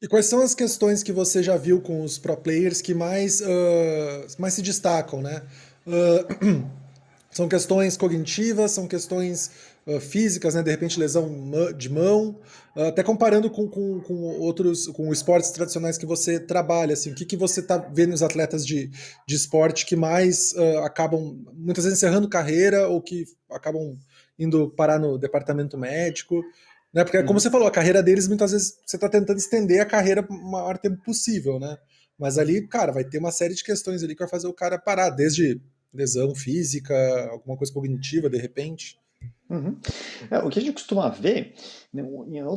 E quais são as questões que você já viu com os pro players que mais se destacam, né? Ah, são questões cognitivas, são questões físicas, né? De repente lesão de mão, até comparando com outros, com esportes tradicionais que você trabalha, assim, o que você está vendo nos atletas de esporte que mais acabam muitas vezes encerrando carreira ou que acabam indo parar no departamento médico, né? Porque como Uhum. você falou, a carreira deles muitas vezes você está tentando estender a carreira o maior tempo possível, né? Mas ali, cara, vai ter uma série de questões ali que vai fazer o cara parar, desde lesão física, alguma coisa cognitiva, de repente. Uhum. O que a gente costuma ver, né,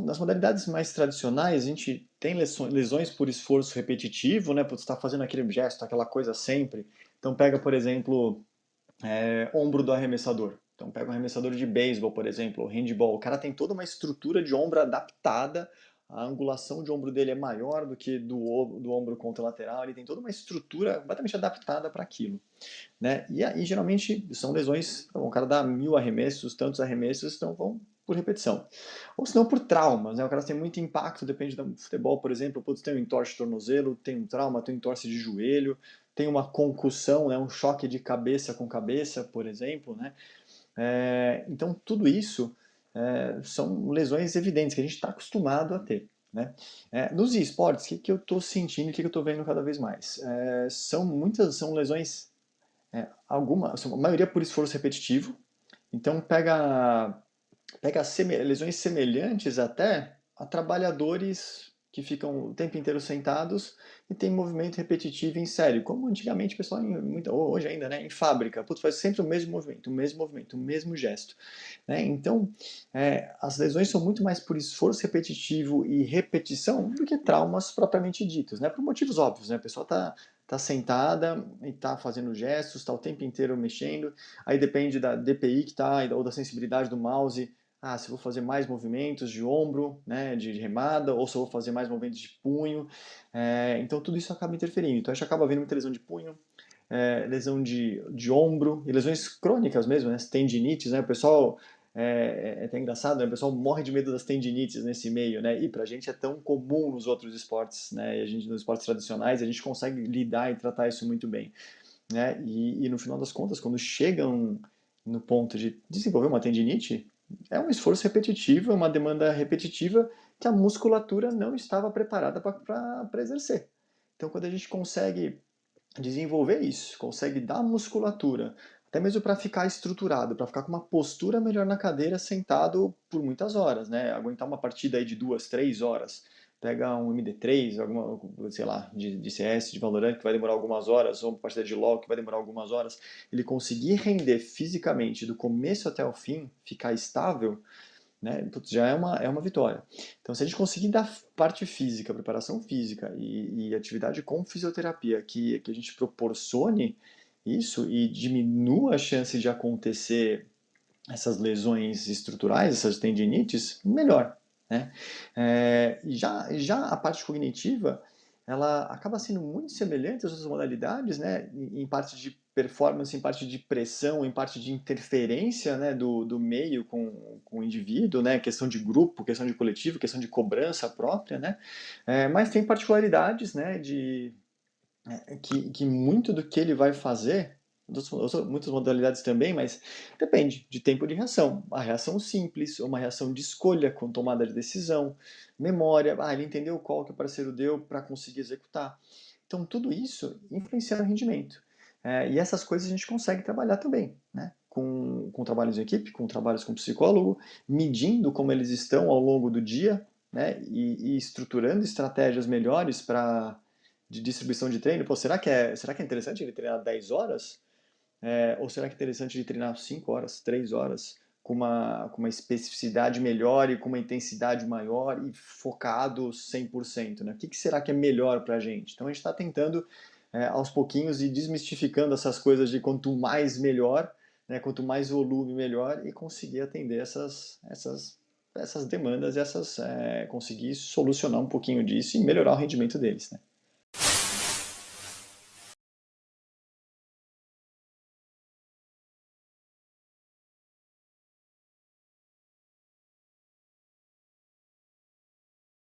nas modalidades mais tradicionais, a gente tem lesões por esforço repetitivo, né, por estar fazendo aquele gesto, aquela coisa sempre. Então pega, por exemplo, ombro do arremessador. Então pega um arremessador de beisebol, por exemplo, ou handball. O cara tem toda uma estrutura de ombro adaptada, a angulação de ombro dele é maior do que do ombro contralateral, ele tem toda uma estrutura completamente adaptada para aquilo. Né? E aí, geralmente, são lesões, então, o cara dá 1.000 arremessos, tantos arremessos, então vão por repetição. Ou se não, por traumas, né? O cara tem muito impacto, depende do futebol, por exemplo, putz, tem um entorse de tornozelo, tem um trauma, tem um entorse de joelho, tem uma concussão, né? Um choque de cabeça com cabeça, por exemplo, né? Então, tudo isso são lesões evidentes que a gente está acostumado a ter. Né? Nos esportes, o que eu estou sentindo, o que eu estou vendo cada vez mais? São lesões a maioria por esforço repetitivo. Então pega lesões semelhantes até a trabalhadores que ficam o tempo inteiro sentados e tem movimento repetitivo em série, como antigamente o pessoal, hoje ainda, né, em fábrica, putz, faz sempre o mesmo movimento, o mesmo movimento, o mesmo gesto. Né? Então, as lesões são muito mais por esforço repetitivo e repetição do que traumas propriamente ditos, né? Por motivos óbvios, né? A pessoa tá sentada e está fazendo gestos, está o tempo inteiro mexendo, aí depende da DPI que está, ou da sensibilidade do mouse, se eu vou fazer mais movimentos de ombro, né, de remada, ou se eu vou fazer mais movimentos de punho, então tudo isso acaba interferindo, então a gente acaba vendo muita lesão de punho, lesão de ombro, e lesões crônicas mesmo, né, tendinites, né, o pessoal, é até engraçado, né, o pessoal morre de medo das tendinites nesse meio, né, e pra gente é tão comum nos outros esportes, né, e a gente, nos esportes tradicionais, a gente consegue lidar e tratar isso muito bem, né, e no final das contas, quando chegam no ponto de desenvolver uma tendinite, é um esforço repetitivo, é uma demanda repetitiva que a musculatura não estava preparada para exercer. Então, quando a gente consegue desenvolver isso, consegue dar musculatura, até mesmo para ficar estruturado, para ficar com uma postura melhor na cadeira, sentado por muitas horas, né? Aguentar uma partida aí de 2, 3 horas. Pega um MD3, alguma, sei lá, de CS, de Valorant, que vai demorar algumas horas, ou uma partida de LoL, que vai demorar algumas horas. Ele conseguir render fisicamente do começo até o fim, ficar estável, né, putz, já é uma vitória. Então, se a gente conseguir dar parte física, preparação física e atividade com fisioterapia que a gente proporcione isso e diminua a chance de acontecer essas lesões estruturais, essas tendinites, melhor. Né? Já a parte cognitiva, ela acaba sendo muito semelhante às outras modalidades, né? Em parte de performance, em parte de pressão, em parte de interferência, né, do meio com o indivíduo, né? Questão de grupo, questão de coletivo, questão de cobrança própria, né? Mas tem particularidades, né, que muito do que ele vai fazer, muitas modalidades também, mas depende de tempo de reação. Uma reação simples, uma reação de escolha com tomada de decisão, memória, ele entendeu qual que o parceiro deu para conseguir executar. Então, tudo isso influencia no rendimento. E essas coisas a gente consegue trabalhar também, né? Com trabalhos em equipe, com trabalhos com psicólogo, medindo como eles estão ao longo do dia, né? E estruturando estratégias melhores para de distribuição de treino. Pô, será que é interessante ele treinar 10 horas? Ou será que é interessante ele treinar 5 horas, 3 horas, com uma especificidade melhor e com uma intensidade maior e focado 100%? Né? O que será que é melhor para a gente? Então a gente está tentando, aos pouquinhos, ir desmistificando essas coisas de quanto mais melhor, né, quanto mais volume melhor, e conseguir atender essas demandas, conseguir solucionar um pouquinho disso e melhorar o rendimento deles. Né?